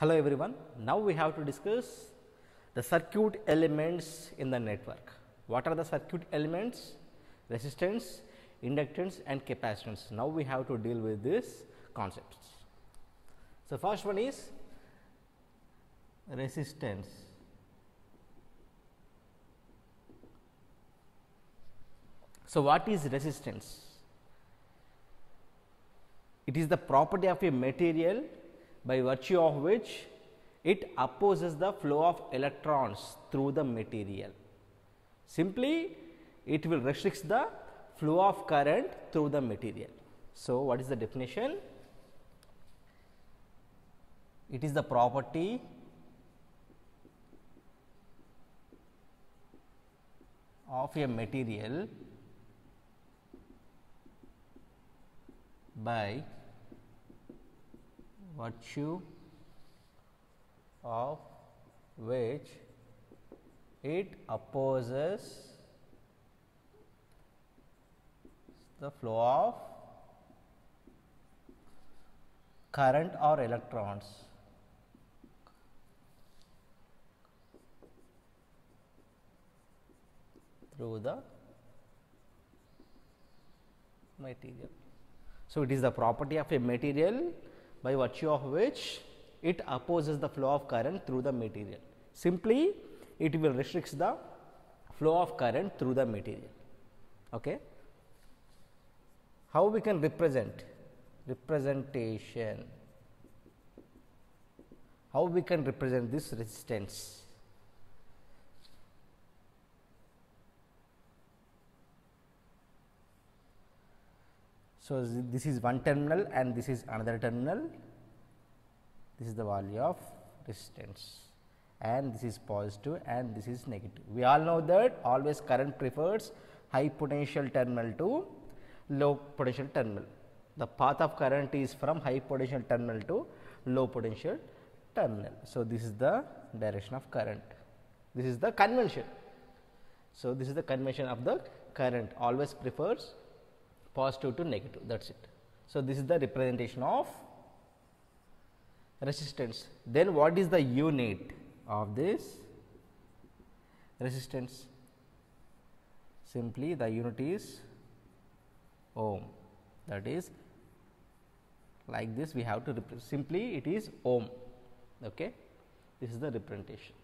Hello everyone, now we have to discuss the circuit elements in the network. What are the circuit elements? Resistance, inductance and capacitance. Now we have to deal with these concepts. So, first one is resistance. So, what is resistance? It is the property of a material by virtue of which it opposes the flow of electrons through the material. Simply, it will restrict the flow of current through the material. So, what is the definition? It is the property of a material by virtue of which it opposes the flow of current or electrons through the material. So, it is the property of a material by virtue of which it opposes the flow of current through the material. Simply, it will restrict the flow of current through the material. Okay. How we can represent? Representation. How we can represent this resistance? So, this is one terminal and this is another terminal. This is the value of resistance and this is positive and this is negative. We all know that always current prefers high potential terminal to low potential terminal. The path of current is from high potential terminal to low potential terminal. So, this is the direction of current. This is the convention. So, this is the convention of the current always prefers positive to negative, that is it. So, this is the representation of resistance. Then what is the unit of this resistance? Simply the unit is ohm, that is like this we have to represent, simply it is ohm. Okay. This is the representation.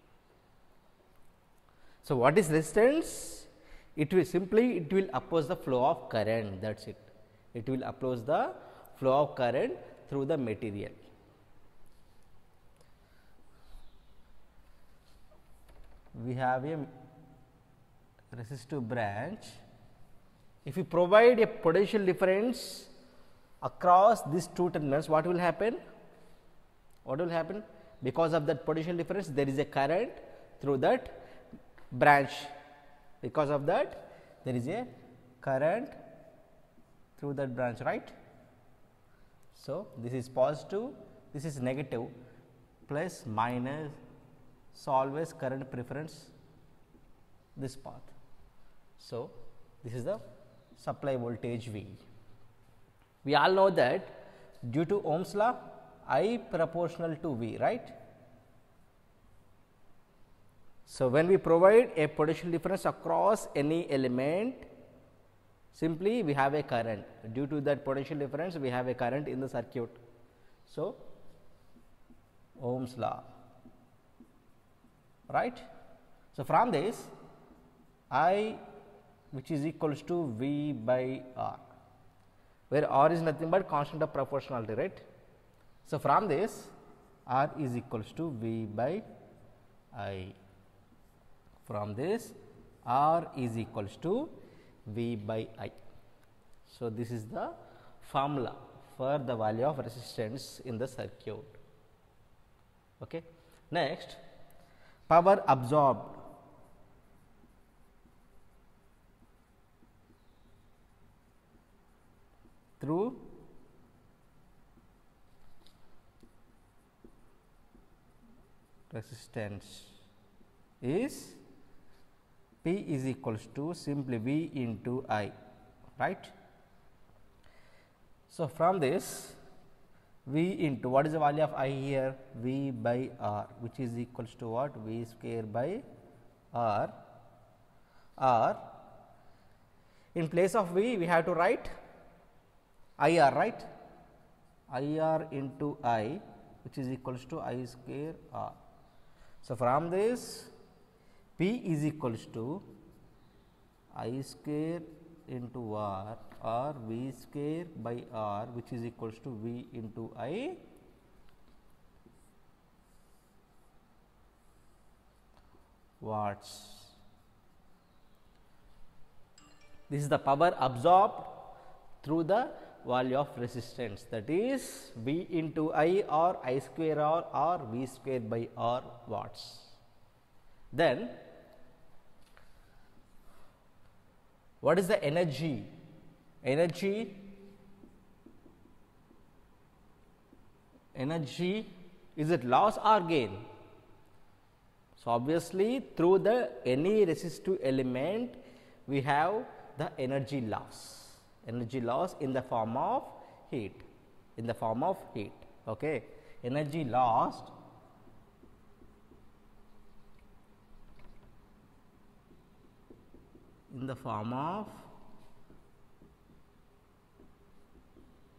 So, what is resistance? It will oppose the flow of current, that is it. It will oppose the flow of current through the material. We have a resistive branch. If we provide a potential difference across these two terminals, what will happen? What will happen? Because of that potential difference, there is a current through that branch. Because of that, there is a current through that branch, right. So, this is positive, this is negative, plus minus. So, always current preference this path. So, this is the supply voltage V. We all know that due to Ohm's law, I proportional to V, right. So, when we provide a potential difference across any element, simply we have a current. Due to that potential difference, we have a current in the circuit. So, Ohm's law, right. So, from this I which is equals to V by R, where R is nothing but constant of proportionality, right. So, from this R is equals to V by I. From this R is equals to V by I. So, this is the formula for the value of resistance in the circuit. Okay. Next, power absorbed. Through resistance is P is equals to simply V into I, right. So, from this V into, what is the value of I here? V by R, which is equals to what? V square by R. R, in place of V, we have to write IR, right? IR into I, which is equals to I square R. So, from this, P is equals to I square into R or V square by R, which is equals to V into I watts. This is the power absorbed through the value of resistance, that is V into I or I square R or V square by R watts. Then what is the energy? Energy is it loss or gain? So, obviously, through the any resistive element we have the energy loss in the form of heat, okay. Energy lost in the form of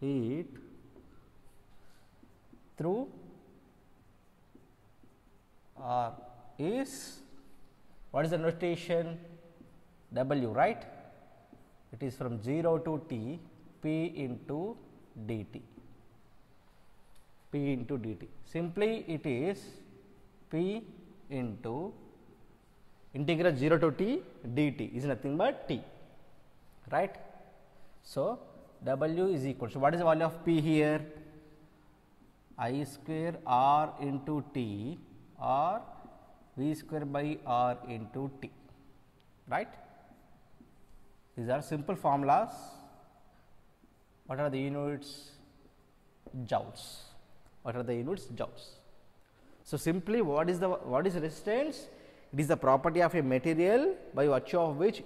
heat through R is, what is the notation? W, right? It is from 0 to T, P into dt. Simply it is P into integral 0 to T dt is nothing but T, right. So, W is equal to, what is the value of P here? I square R into T or V square by R into T, right. These are simple formulas. What are the units? Joules. So, simply what is resistance? It is the property of a material by virtue of which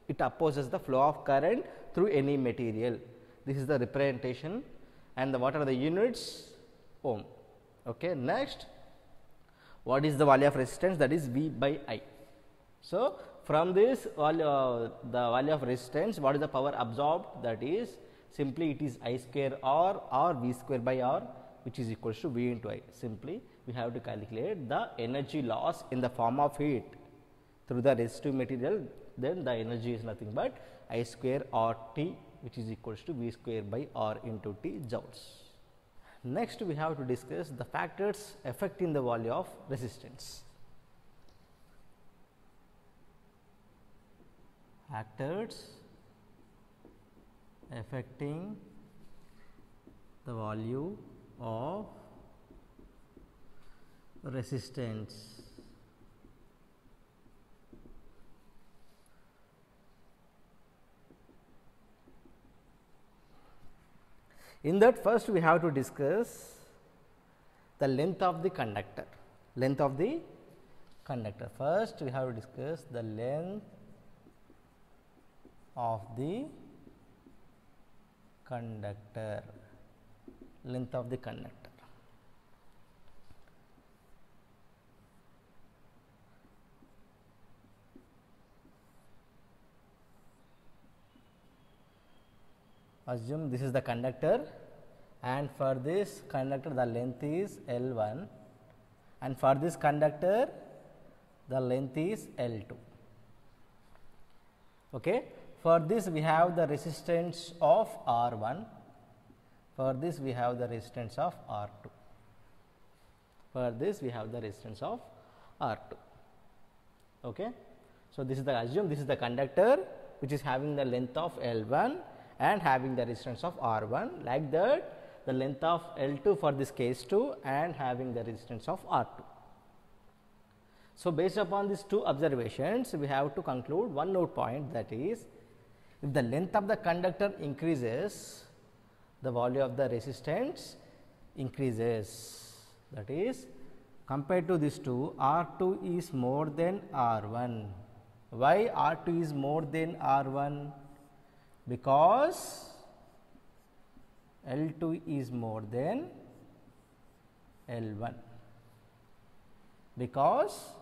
it opposes the flow of current through any material. This is the representation, and what are the units? Ohm. Okay. Next, what is the value of resistance? That is V by I. So, from this value, the value of resistance, what is the power absorbed? That is simply it is I square R or V square by R, which is equals to V into I. Simply we have to calculate the energy loss in the form of heat through the resistive material. Then the energy is nothing but I square R T, which is equals to V square by R into T joules. Next, we have to discuss the factors affecting the value of resistance. Factors affecting the value of resistance. In that, first we have to discuss the length of the conductor. First we have to discuss the length of the conductor. Assume this is the conductor, and for this conductor the length is L1, and for this conductor the length is L2. Okay. For this we have the resistance of R1, for this we have the resistance of R2, Okay. So, this is the assume this is the conductor which is having the length of L1 and having the resistance of R1, like that the length of L2 for this case 2 and having the resistance of R2. So, based upon these two observations, we have to conclude one note point, that is, if the length of the conductor increases, the value of the resistance increases. That is, compared to these two, R2 is more than R1. Why R2 is more than R1? Because L2 is more than L1, because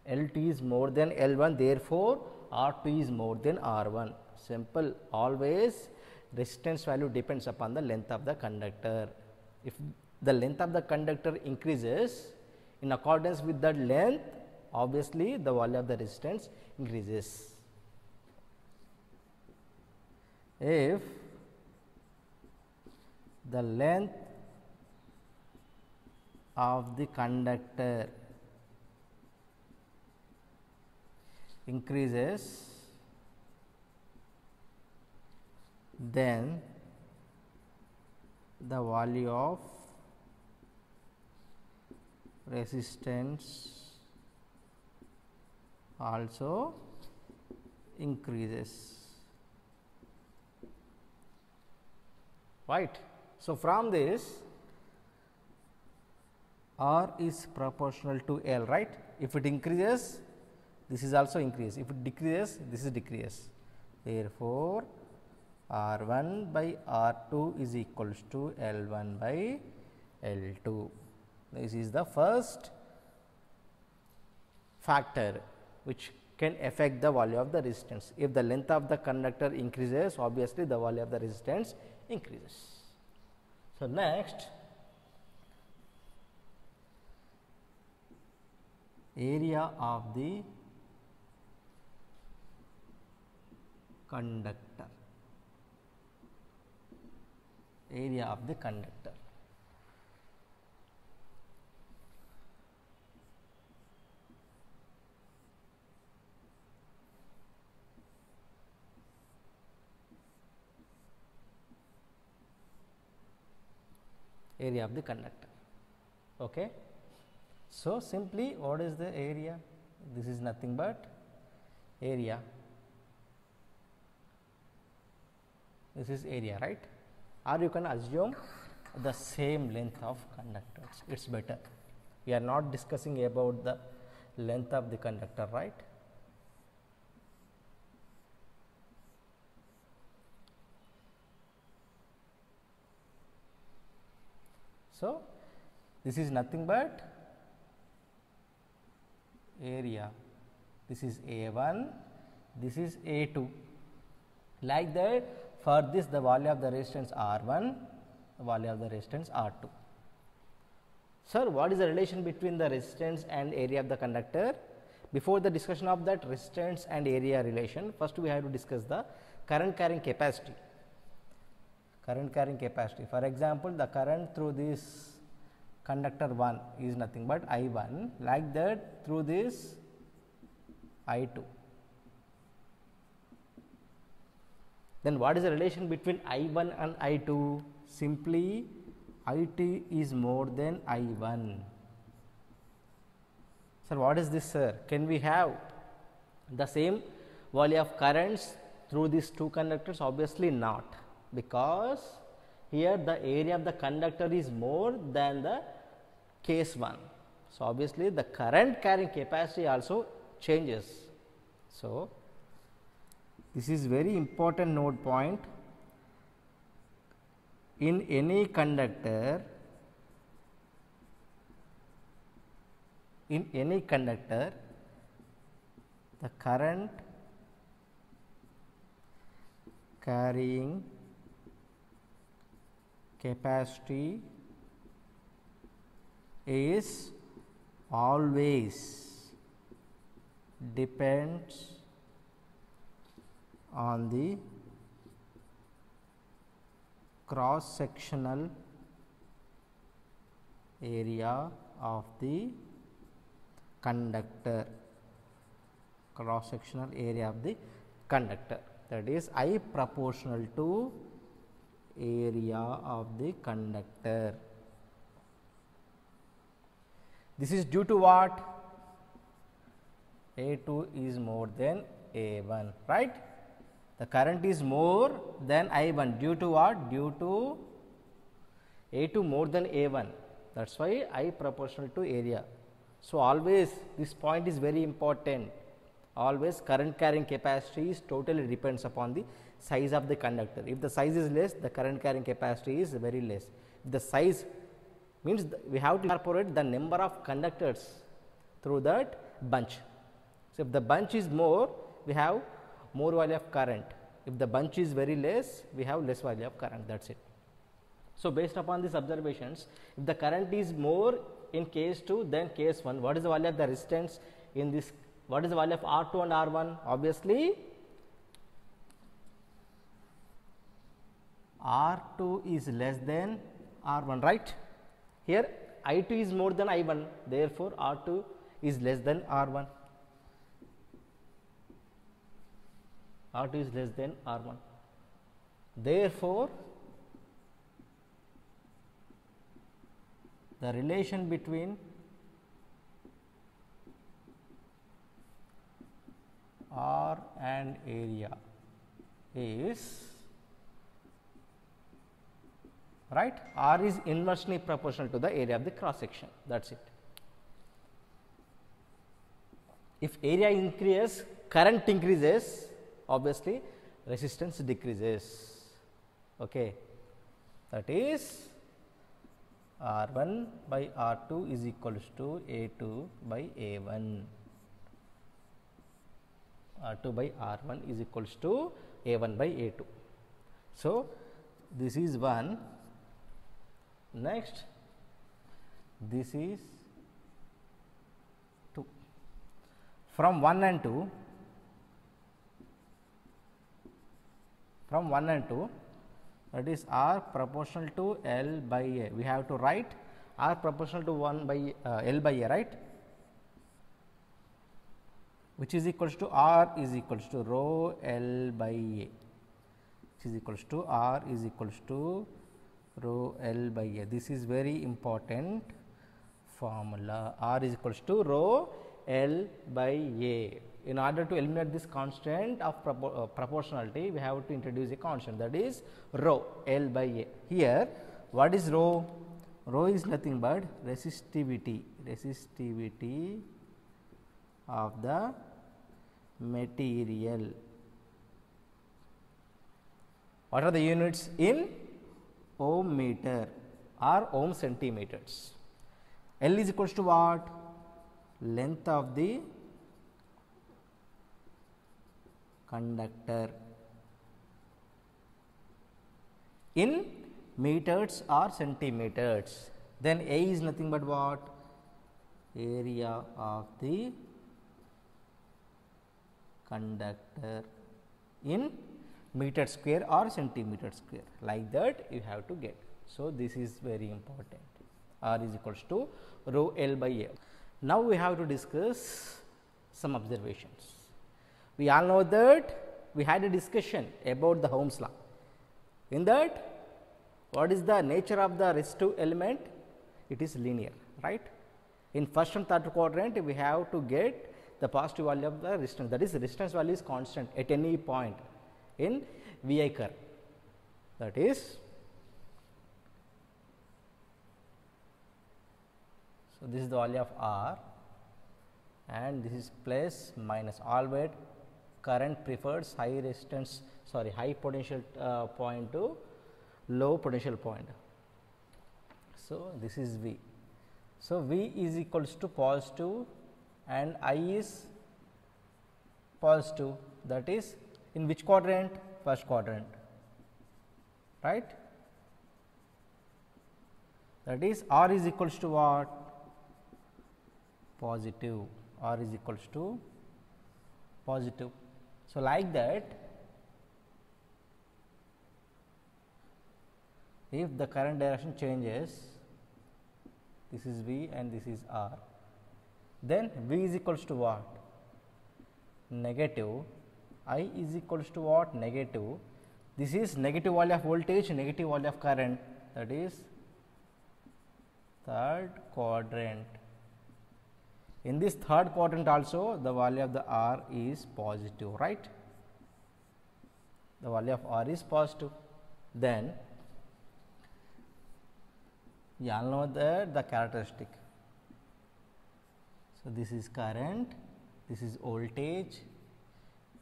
L2 is more than L1, therefore, R2 is more than R1. Simple. Always resistance value depends upon the length of the conductor. If the length of the conductor increases, in accordance with that length, obviously the value of the resistance increases. If the length of the conductor increases, then the value of resistance also increases, right. So, from this R is proportional to L, right. If it increases, this is also increase. If it decreases, this is decrease. Therefore, R1 by R2 is equals to L1 by L2. This is the first factor which can affect the value of the resistance. If the length of the conductor increases, obviously the value of the resistance increases. So, next, area of the conductor, area of the conductor. Area of the conductor. Okay. So, simply what is the area? This is nothing but area. This is area, right? Or you can assume the same length of conductors, it is better. We are not discussing about the length of the conductor, right? So, this is nothing but area, this is A1, this is A2, like that. For this, the value of the resistance R1, the value of the resistance R2. Sir, what is the relation between the resistance and area of the conductor? Before the discussion of that resistance and area relation, first we have to discuss the current carrying capacity. Current carrying capacity. For example, the current through this conductor 1 is nothing but I1, like that through this I2. Then what is the relation between I1 and I2? Simply I2 is more than I1. Sir, what is this, sir? Can we have the same value of currents through these two conductors? Obviously not, because here the area of the conductor is more than the case 1. So, obviously the current carrying capacity also changes. So, this is very important note point. In any conductor, the current carrying capacity is always depends on the cross sectional area of the conductor, cross sectional area of the conductor, that is I proportional to area of the conductor. This is due to what? A2 is more than A1, right? The current is more than I1 due to what? Due to A2 more than A1, that is why I proportional to area. So, always this point is very important. Always current carrying capacity is totally depends upon the size of the conductor. If the size is less, the current carrying capacity is very less. The size means we have to incorporate the number of conductors through that bunch. So, if the bunch is more, we have more value of current. If the bunch is very less, we have less value of current, that is it. So, based upon these observations, if the current is more in case 2 than case 1, what is the value of the resistance in this? What is the value of R2 and R1? Obviously, R2 is less than R1, right? Here I2 is more than I1, therefore, R2 is less than R1. R2 is less than R1. Therefore, the relation between R and area is right. R is inversely proportional to the area of the cross section, that is it. If area increases, current increases, obviously resistance decreases. Okay. That is R1 by R2 is equals to A2 by A1. R2 by R1 is equals to A1 by A2. So, this is 1. Next, this is 2. From 1 and 2, that is R proportional to L by A. We have to write R proportional to 1 by L by A, right, which is equals to R is equals to rho L by A, which is equals to R is equals to rho L by A. This is very important formula. R is equals to rho L by A. In order to eliminate this constant of proportionality, we have to introduce a constant, that is rho L by A. Here, what is rho? Rho is nothing but resistivity of the material. What are the units? In ohm meter or ohm centimeters. L is equals to what? Length of the conductor in meters or centimeters. Then A is nothing but what? Area of the conductor in meter square or centimeter square, like that you have to get. So, this is very important. R is equals to rho L by A. Now, we have to discuss some observations. We all know that we had a discussion about the Ohm's law. In that, what is the nature of the resistive element? It is linear, right. In first and third quadrant, we have to get the positive value of the resistance, that is resistance value is constant at any point in VI curve, that is. So, this is the value of R and this is plus minus, always current prefers high resistance, high potential point to low potential point. So, this is V. So, V is equals to positive and I is positive, that is in which quadrant? First quadrant, right. That is R is equals to what? Positive. R is equals to positive. So, like that, if the current direction changes, this is V and this is R, then V is equals to what? Negative. I is equals to what? Negative. This is negative value of voltage, negative value of current, that is third quadrant. In this third quadrant also, the value of the R is positive, right. The value of R is positive. Then you all know the characteristic. So, this is current, this is voltage,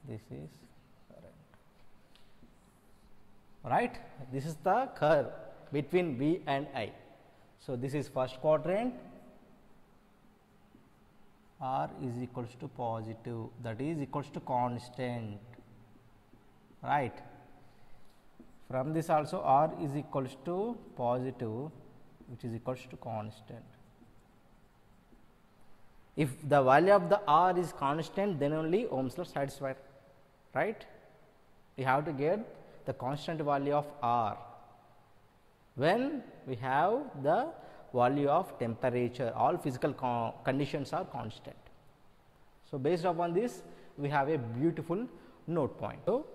this is current, right. This is the curve. between V and I. So, this is first quadrant, R is equals to positive, that is equals to constant, right. From this also R is equals to positive, which is equals to constant. If the value of the R is constant, then only Ohm's law satisfied, right. We have to get the constant value of R when we have the value of temperature, all physical conditions are constant. So, based upon this we have a beautiful note point. So,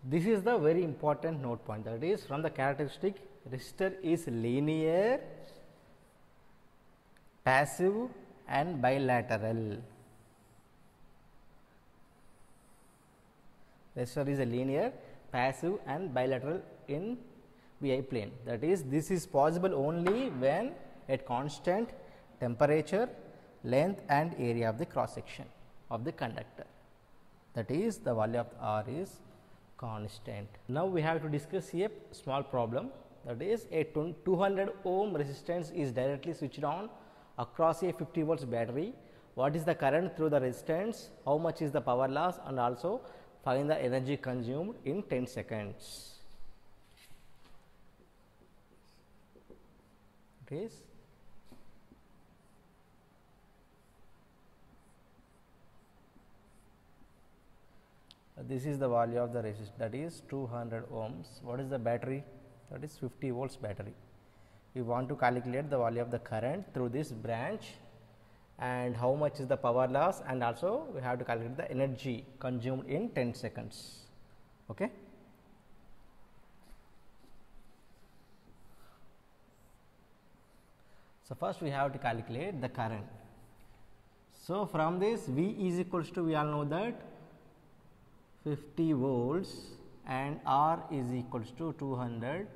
this is the very important note point, that is from the characteristic resistor is linear, passive and bilateral. Resistor is a linear, passive and bilateral in VI plane, that is this is possible only when at constant temperature, length and area of the cross section of the conductor, that is the value of R is constant. Now, we have to discuss a small problem, that is a 200 ohm resistance is directly switched on across a 50 volts battery. What is the current through the resistance, how much is the power loss, and also find the energy consumed in 10 seconds. It is this is the value of the resistance, that is 200 ohms. What is the battery? That is 50 volts battery. We want to calculate the value of the current through this branch and how much is the power loss, and also we have to calculate the energy consumed in 10 seconds. Okay. So, first we have to calculate the current. So, from this V is equals to, we all know that 50 volts and R is equals to 200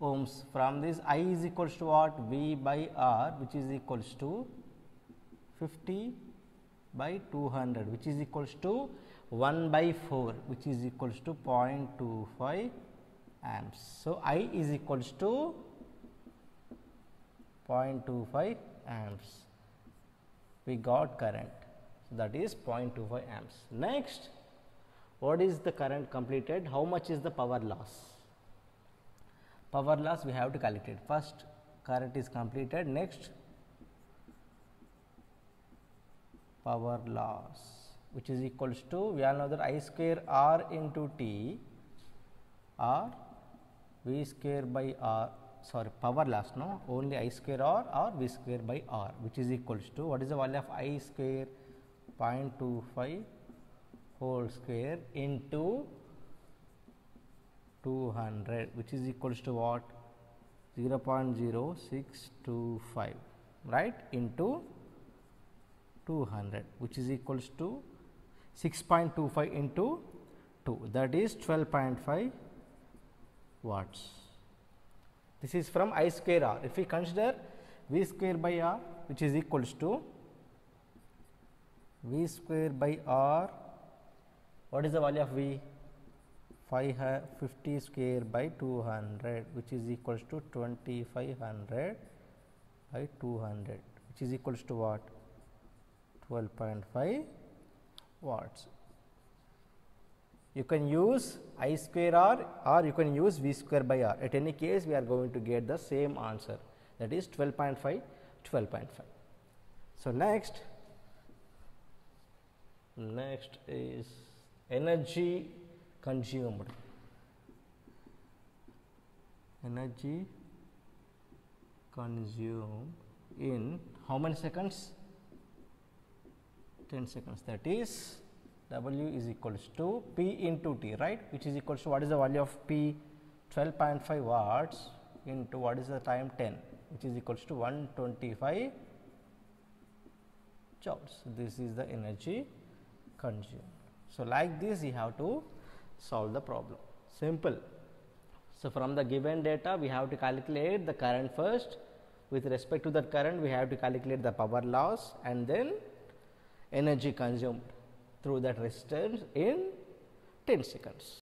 ohms. From this I is equals to what? V by R, which is equals to 50 by 200, which is equals to 1 by 4, which is equals to 0.25 amps. So, I is equals to 0.25 amps. We got current, so that is 0.25 amps. Next, what is the current completed? How much is the power loss? Power loss we have to calculate. First, current is completed. Next, power loss, which is equals to, we all know that I square R into T, or V square by R, sorry, power loss, no, only I square R or V square by R, which is equals to, what is the value of I square? 0.25 whole square into 200, which is equals to what? 0.0625, right, into 200, which is equals to 6.25 into 2, that is 12.5 watts. This is from I square R. If we consider V square by R, which is equals to V square by R, what is the value of V? 50 square by 200, which is equals to 2500 by 200, which is equals to what? 12.5 watts. You can use I square R or you can use V square by R. At any case, we are going to get the same answer, that is 12.5, 12.5. So, next is energy consumed. Energy consumed in how many seconds? 10 seconds. That is W is equals to P into T, right, which is equals to, what is the value of P? 12.5 watts into what is the time? 10, which is equals to 125 joules. This is the energy consumed. So, like this you have to solve the problem, simple. So, from the given data we have to calculate the current first. With respect to that current, we have to calculate the power loss and then energy consumed through that resistance in 10 seconds.